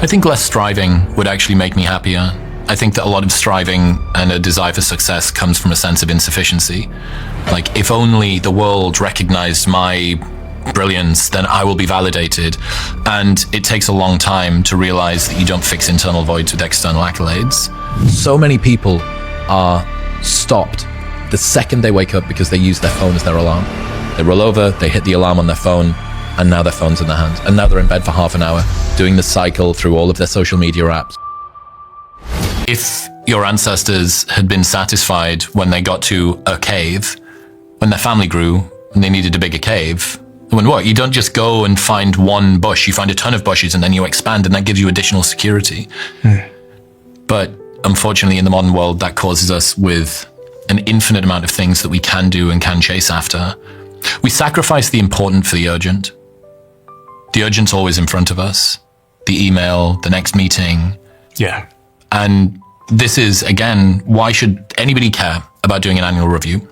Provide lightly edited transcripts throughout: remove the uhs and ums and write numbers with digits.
I think less striving would actually make me happier. I think that a lot of striving and a desire for success comes from a sense of insufficiency. Like, if only the world recognized my brilliance, then I will be validated. And it takes a long time to realize that you don't fix internal voids with external accolades. So many people are stopped the second they wake up because they use their phone as their alarm. They roll over, they hit the alarm on their phone, and now their phone's in their hands. And now they're in bed for half an hour, doing the cycle through all of their social media apps. If your ancestors had been satisfied when they got to a cave, when their family grew and they needed a bigger cave, when what? You don't just go and find one bush, you find a ton of bushes and then you expand, and that gives you additional security. But unfortunately in the modern world, that causes us with an infinite amount of things that we can do and can chase after. We sacrifice the important for the urgent. The urgent's always in front of us. The email, the next meeting. Yeah. And this is, again, why should anybody care about doing an annual review?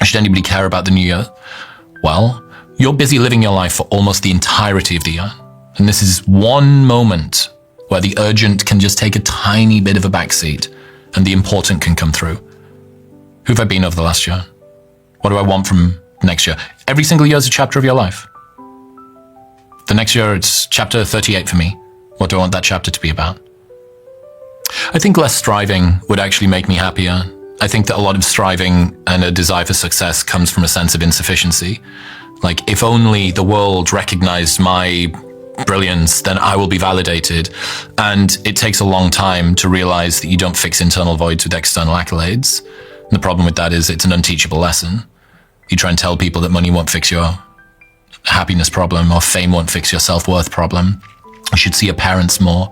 Should anybody care about the new year? Well, you're busy living your life for almost the entirety of the year. And this is one moment where the urgent can just take a tiny bit of a backseat and the important can come through. Who have I been over the last year? What do I want from next year? Every single year is a chapter of your life. The next year, it's chapter 38 for me. What do I want that chapter to be about? I think less striving would actually make me happier. I think that a lot of striving and a desire for success comes from a sense of insufficiency. Like, if only the world recognized my brilliance, then I will be validated. And it takes a long time to realize that you don't fix internal voids with external accolades. And the problem with that is it's an unteachable lesson. You try and tell people that money won't fix your happiness problem, or fame won't fix your self-worth problem. You should see your parents more.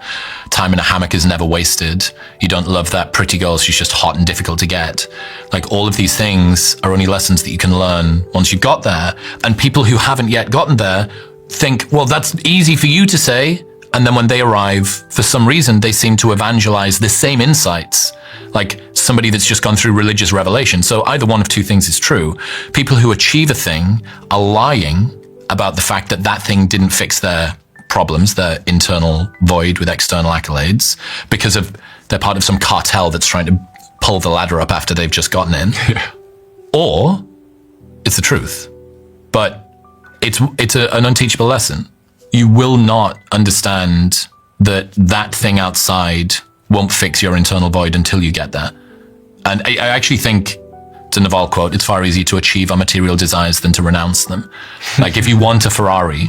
Time in a hammock is never wasted. You don't love that pretty girl, she's just hot and difficult to get. Like, all of these things are only lessons that you can learn once you've got there. And people who haven't yet gotten there think, well, that's easy for you to say. And then when they arrive, for some reason, they seem to evangelize the same insights, like somebody that's just gone through religious revelation. So either one of two things is true. People who achieve a thing are lying about the fact that that thing didn't fix their problems, their internal void with external accolades, because of they're part of some cartel that's trying to pull the ladder up after they've just gotten in. Or it's the truth. But it's an unteachable lesson. You will not understand that that thing outside won't fix your internal void until you get there. And I actually think, it's a Naval quote, it's far easier to achieve our material desires than to renounce them. Like, if you want a Ferrari,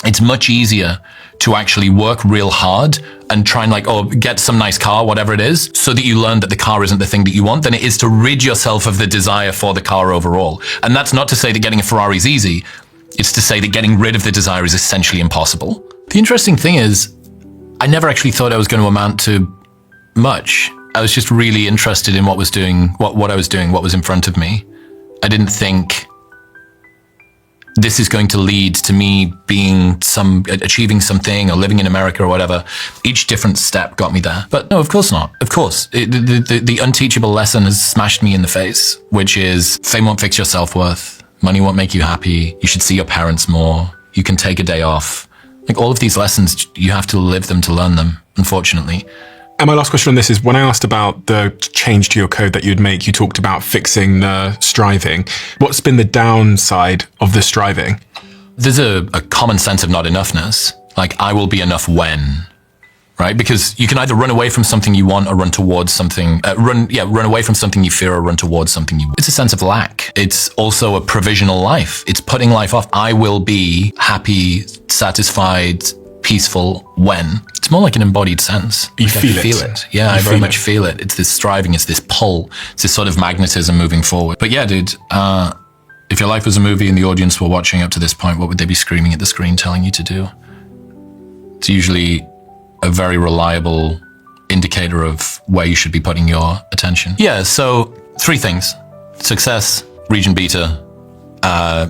it's much easier to actually work real hard and try and get some nice car, whatever it is, so that you learn that the car isn't the thing that you want, than it is to rid yourself of the desire for the car overall. And that's not to say that getting a Ferrari is easy. It's to say that getting rid of the desire is essentially impossible. The interesting thing is, I never actually thought I was going to amount to much. I was just really interested in what I was doing, what was in front of me. I didn't think this is going to lead to me achieving something or living in America or whatever. Each different step got me there. But no, of course not. Of course, the unteachable lesson has smashed me in the face, which is fame won't fix your self-worth. Money won't make you happy. You should see your parents more. You can take a day off. Like, all of these lessons, you have to live them to learn them, unfortunately. And my last question on this is, when I asked about the change to your code that you'd make, you talked about fixing the striving. What's been the downside of the striving? There's a common sense of not enoughness. Like, I will be enough when, right? Because you can either run away from something you want or run towards something, run away from something you fear or run towards something you want. It's a sense of lack. It's also a provisional life. It's putting life off. I will be happy, satisfied, peaceful when. It's more like an embodied sense. You feel it. Yeah, I very much feel it. It's this striving, it's this pull, it's this sort of magnetism moving forward. But yeah, dude, if your life was a movie and the audience were watching up to this point, what would they be screaming at the screen telling you to do? It's usually a very reliable indicator of where you should be putting your attention. Yeah, so 3 things. Success, region beta,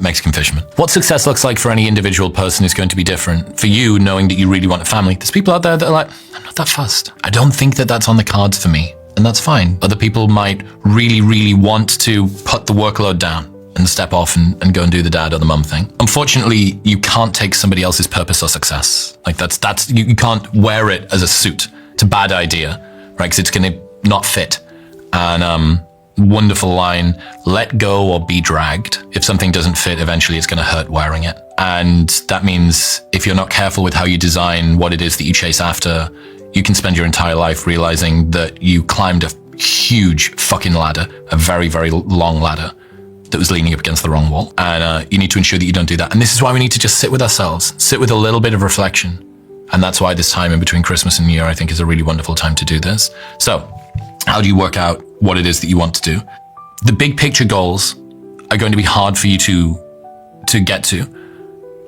Mexican fisherman. What success looks like for any individual person is going to be different. For you, knowing that you really want a family, there's people out there that are like, I'm not that fussed. I don't think that that's on the cards for me. And that's fine. Other people might really, really want to put the workload down. and step off and go and do the dad or the mum thing. Unfortunately, you can't take somebody else's purpose or success. Like that's you can't wear it as a suit. It's a bad idea, right? Because it's going to not fit. And wonderful line, let go or be dragged. If something doesn't fit, eventually it's going to hurt wearing it. And that means if you're not careful with how you design what it is that you chase after, you can spend your entire life realizing that you climbed a huge fucking ladder, a very, very long ladder that was leaning up against the wrong wall. And you need to ensure that you don't do that. And this is why we need to just sit with ourselves, sit with a little bit of reflection. And that's why this time in between Christmas and New Year, I think, is a really wonderful time to do this. So how do you work out what it is that you want to do? The big picture goals are going to be hard for you to get to.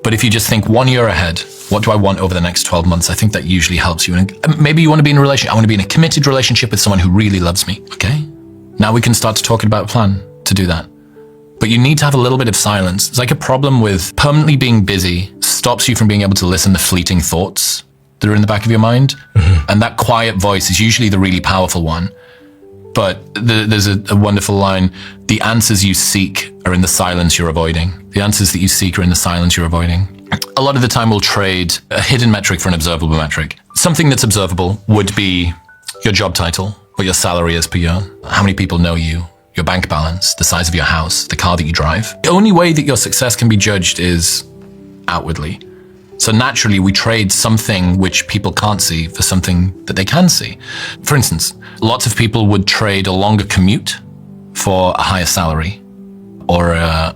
But if you just think 1 year ahead, what do I want over the next 12 months? I think that usually helps you. And maybe you want to be in a relationship. I want to be in a committed relationship with someone who really loves me. Okay. Now we can start to talking about a plan to do that. But you need to have a little bit of silence. It's like a problem with permanently being busy stops you from being able to listen to fleeting thoughts that are in the back of your mind. Mm-hmm. And that quiet voice is usually the really powerful one. But there's a wonderful line. The answers you seek are in the silence you're avoiding. The answers that you seek are in the silence you're avoiding. A lot of the time we'll trade a hidden metric for an observable metric. Something that's observable would be your job title, what your salary is per year, how many people know you, your bank balance, the size of your house, the car that you drive. The only way that your success can be judged is outwardly. So naturally, we trade something which people can't see for something that they can see. For instance, lots of people would trade a longer commute for a higher salary or a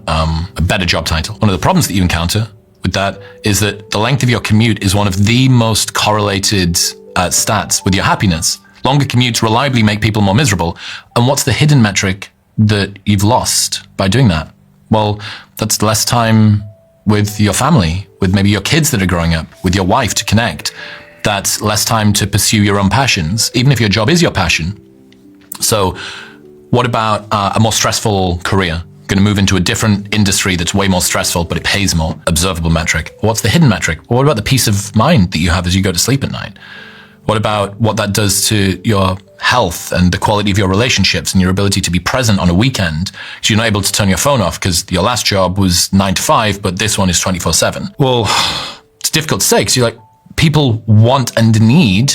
better job title. One of the problems that you encounter with that is that the length of your commute is one of the most correlated stats with your happiness. Longer commutes reliably make people more miserable. And what's the hidden metric that you've lost by doing that? Well, that's less time with your family, with maybe your kids that are growing up, with your wife to connect. That's less time to pursue your own passions, even if your job is your passion. So what about a more stressful career? Going to move into a different industry that's way more stressful, but it pays more. Observable metric. What's the hidden metric? Well, what about the peace of mind that you have as you go to sleep at night? What about what that does to your health and the quality of your relationships and your ability to be present on a weekend? So you're not able to turn your phone off because your last job was 9 to 5, but this one is 24/7. Well, it's difficult to say because you're like, people want and need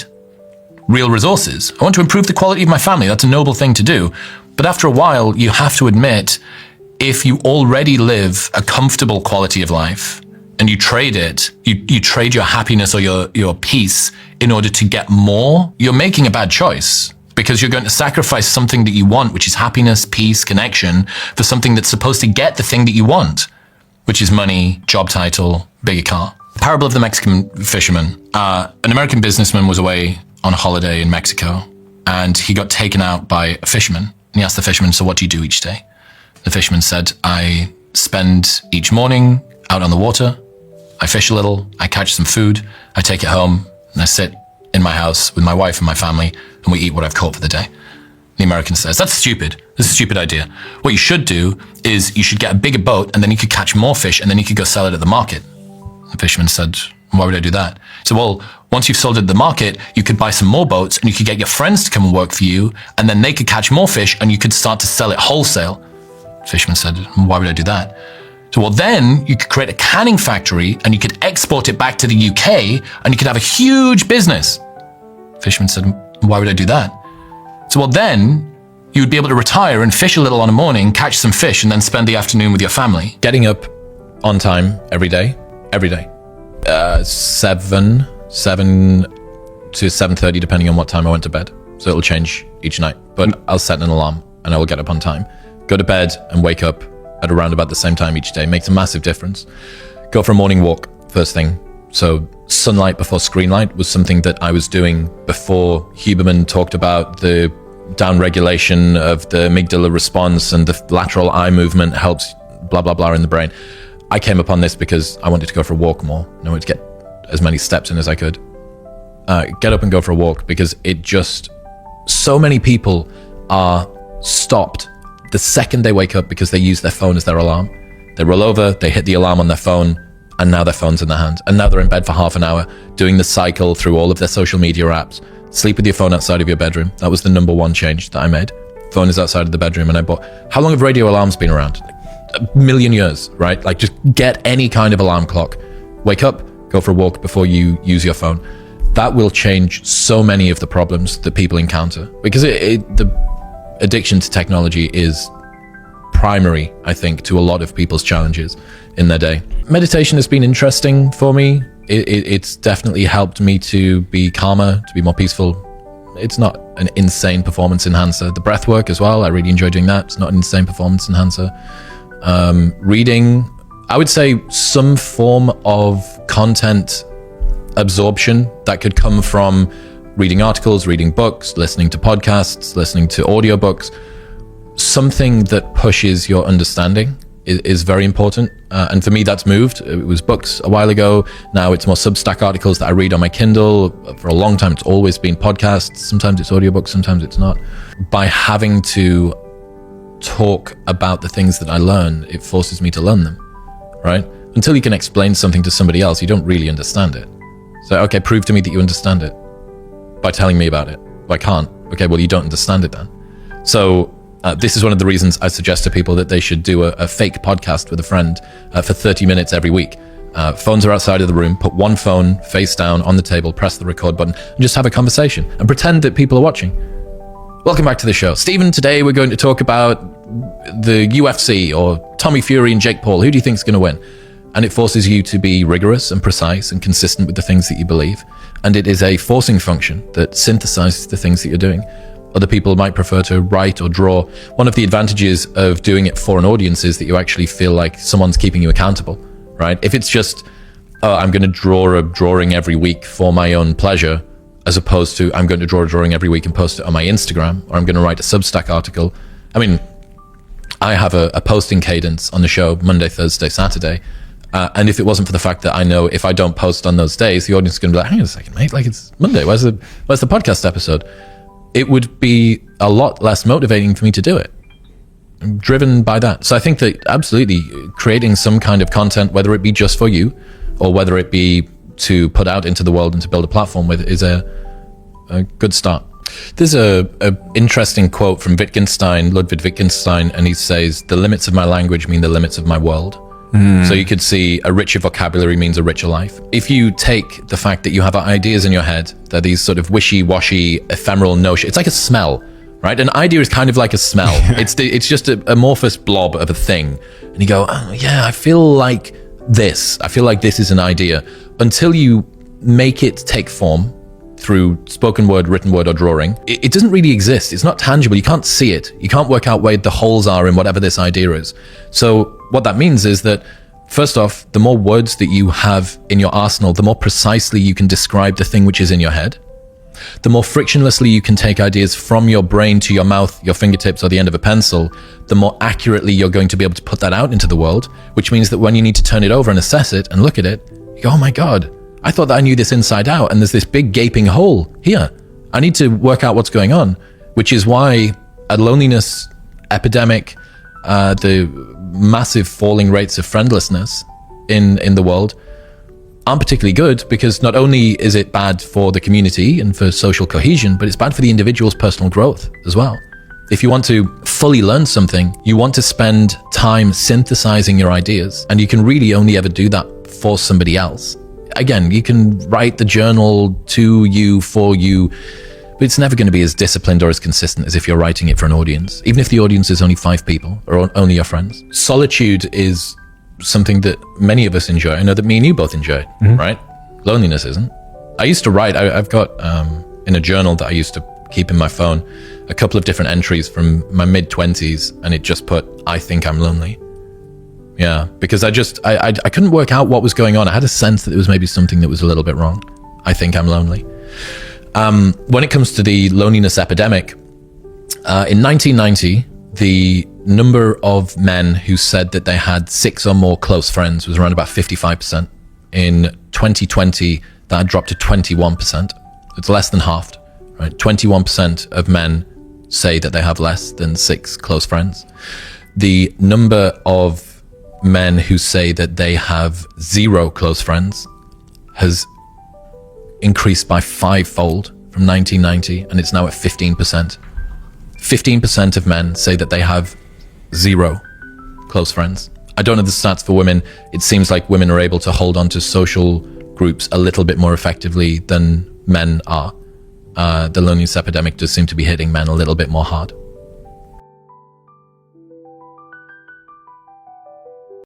real resources. I want to improve the quality of my family. That's a noble thing to do. But after a while, you have to admit, if you already live a comfortable quality of life and you trade it, you trade your happiness or your peace in order to get more, you're making a bad choice because you're going to sacrifice something that you want, which is happiness, peace, connection, for something that's supposed to get the thing that you want, which is money, job title, bigger car. Parable of the Mexican Fisherman. An American businessman was away on a holiday in Mexico and he got taken out by a fisherman. And he asked the fisherman, so what do you do each day? The fisherman said, I spend each morning out on the water, I fish a little, I catch some food, I take it home, and I sit in my house with my wife and my family, and we eat what I've caught for the day. The American says, that's stupid. This is a stupid idea. What you should do is you should get a bigger boat, and then you could catch more fish, and then you could go sell it at the market. The fisherman said, why would I do that? So, well, once you've sold it at the market, you could buy some more boats, and you could get your friends to come and work for you, and then they could catch more fish, and you could start to sell it wholesale. The fisherman said, why would I do that? So, well, then you could create a canning factory and you could export it back to the UK and you could have a huge business. The fisherman said, why would I do that? So, well, then you would be able to retire and fish a little on a morning, catch some fish, and then spend the afternoon with your family. Getting up on time every day. 7 to 7:30, depending on what time I went to bed. So it'll change each night, but I'll set an alarm and I will get up on time. Go to bed and wake up at around about the same time each day makes a massive difference. Go for a morning walk first thing. So sunlight before screen light was something that I was doing before Huberman talked about the downregulation of the amygdala response and the lateral eye movement helps blah, blah, blah in the brain. I came upon this because I wanted to go for a walk more. I wanted to get as many steps in as I could. Get up and go for a walk because it just, so many people are stopped the second they wake up because they use their phone as their alarm. They roll over, they hit the alarm on their phone, and now their phone's in their hand. And now they're in bed for half an hour, doing the cycle through all of their social media apps. Sleep with your phone outside of your bedroom. That was the number one change that I made. Phone is outside of the bedroom, and I bought... How long have radio alarms been around? a million years, right? Like just get any kind of alarm clock, wake up, go for a walk before you use your phone. That will change so many of the problems that people encounter, because the addiction to technology is primary, I think, to a lot of people's challenges in their day. Meditation has been interesting for me. It's definitely helped me to be calmer, to be more peaceful. It's not an insane performance enhancer. The breath work as well, I really enjoy doing that. It's not an insane performance enhancer. Reading, I would say some form of content absorption that could come from reading articles, reading books, listening to podcasts, listening to audiobooks. Something that pushes your understanding is very important. And for me, that's moved. It was books a while ago. Now it's more Substack articles that I read on my Kindle. For a long time, it's always been podcasts. Sometimes it's audiobooks, sometimes it's not. By having to talk about the things that I learn, it forces me to learn them, right? Until you can explain something to somebody else, you don't really understand it. So, okay, prove to me that you understand it by telling me about it. I can't. Okay, well, you don't understand it then. So this is one of the reasons I suggest to people that they should do a fake podcast with a friend for 30 minutes every week. Phones are outside of the room. Put one phone face down on the table, press the record button, and just have a conversation and pretend that people are watching. Welcome back to the show. Stephen, today we're going to talk about the UFC or Tommy Fury and Jake Paul. Who do you think is going to win? And it forces you to be rigorous and precise and consistent with the things that you believe. And it is a forcing function that synthesizes the things that you're doing. Other people might prefer to write or draw. One of the advantages of doing it for an audience is that you actually feel like someone's keeping you accountable, right? If it's just, I'm going to draw a drawing every week for my own pleasure, as opposed to I'm going to draw a drawing every week and post it on my Instagram, or I'm going to write a Substack article. I mean, I have a posting cadence on the show Monday, Thursday, Saturday. And if it wasn't for the fact that I know if I don't post on those days, the audience is going to be like, hang on a second, mate, like it's Monday. Where's the podcast episode? It would be a lot less motivating for me to do it. I'm driven by that. So I think that absolutely creating some kind of content, whether it be just for you or whether it be to put out into the world and to build a platform with, is a good start. There's a interesting quote from Ludwig Wittgenstein, and he says, "The limits of my language mean the limits of my world." So you could see a richer vocabulary means a richer life. If you take the fact that you have ideas in your head, they're these sort of wishy-washy, ephemeral notion. It's like a smell, right? An idea is kind of like a smell. It's just an amorphous blob of a thing. And you go, oh, yeah, I feel like this. I feel like this is an idea. Until you make it take form through spoken word, written word, or drawing, it doesn't really exist. It's not tangible. You can't see it. You can't work out where the holes are in whatever this idea is. So what that means is that, first off, the more words that you have in your arsenal, the more precisely you can describe the thing which is in your head. The more frictionlessly you can take ideas from your brain to your mouth, your fingertips, or the end of a pencil, the more accurately you're going to be able to put that out into the world, which means that when you need to turn it over and assess it and look at it, you go, oh my God, I thought that I knew this inside out, and there's this big gaping hole here. I need to work out what's going on, which is why a loneliness epidemic, the massive falling rates of friendlessness in the world aren't particularly good, because not only is it bad for the community and for social cohesion, but it's bad for the individual's personal growth as well. If you want to fully learn something, you want to spend time synthesizing your ideas, and you can really only ever do that for somebody else. Again, you can write the journal to you, for you, but it's never going to be as disciplined or as consistent as if you're writing it for an audience, even if the audience is only 5 people or only your friends. Solitude is something that many of us enjoy. I know that me and you both enjoy, right? Loneliness isn't. I used to write, I've got in a journal that I used to keep in my phone, a couple of different entries from my mid-20s, and it just put, I think I'm lonely. Yeah, because I couldn't work out what was going on. I had a sense that there was maybe something that was a little bit wrong. I think I'm lonely. When it comes to the loneliness epidemic, in 1990, the number of men who said that they had 6 or more close friends was around about 55%. In 2020, that had dropped to 21%. It's less than halved, right? 21% of men say that they have less than 6 close friends. The number of men who say that they have 0 close friends has increased by 5-fold from 1990, and it's now at 15%. 15% of men say that they have 0 close friends. I don't know the stats for women. It seems like women are able to hold on to social groups a little bit more effectively than men are. The loneliness epidemic does seem to be hitting men a little bit more hard.